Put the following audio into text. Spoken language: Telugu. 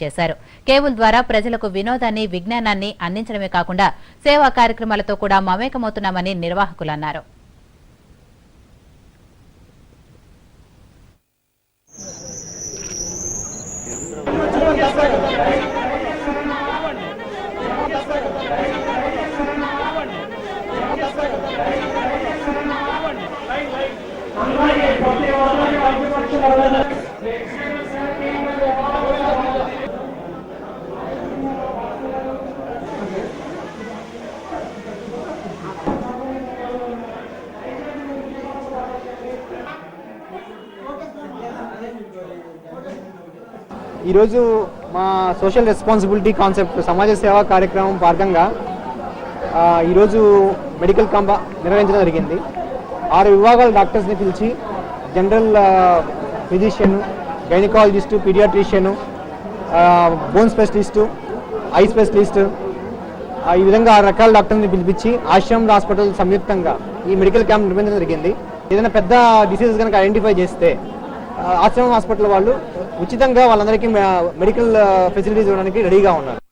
చేశారు. కేబుల్ ద్వారా ప్రజలకు వినోదాన్ని, విజ్ఞానాన్ని అందించడమే కాకుండా సేవా కార్యక్రమాలతో కూడా మమేకమవుతున్నామని నిర్వాహకులు అన్నారు. ఈరోజు మా సోషల్ రెస్పాన్సిబిలిటీ కాన్సెప్ట్ సమాజ సేవా కార్యక్రమం భాగంగా ఈరోజు మెడికల్ క్యాంప్ నిర్వహించడం జరిగింది. 6 విభాగాల డాక్టర్స్ని పిలిచి general physician, gynaecologist, పీడియాట్రిషియను, bone specialist, I specialist, ఈ విధంగా 6 రకాల డాక్టర్ని పిలిపించి ఆశ్రమ్ హాస్పిటల్ సంయుక్తంగా ఈ మెడికల్ క్యాంప్ నిర్వహించడం జరిగింది. ఏదైనా పెద్ద డిసీజెస్ కనుక ఐడెంటిఫై చేస్తే ఆశ్రమం హాస్పిటల్ వాళ్ళు ఉచితంగా వాళ్ళందరికీ మెడికల్ ఫెసిలిటీస్ ఇవ్వడానికి రెడీగా ఉన్నారు.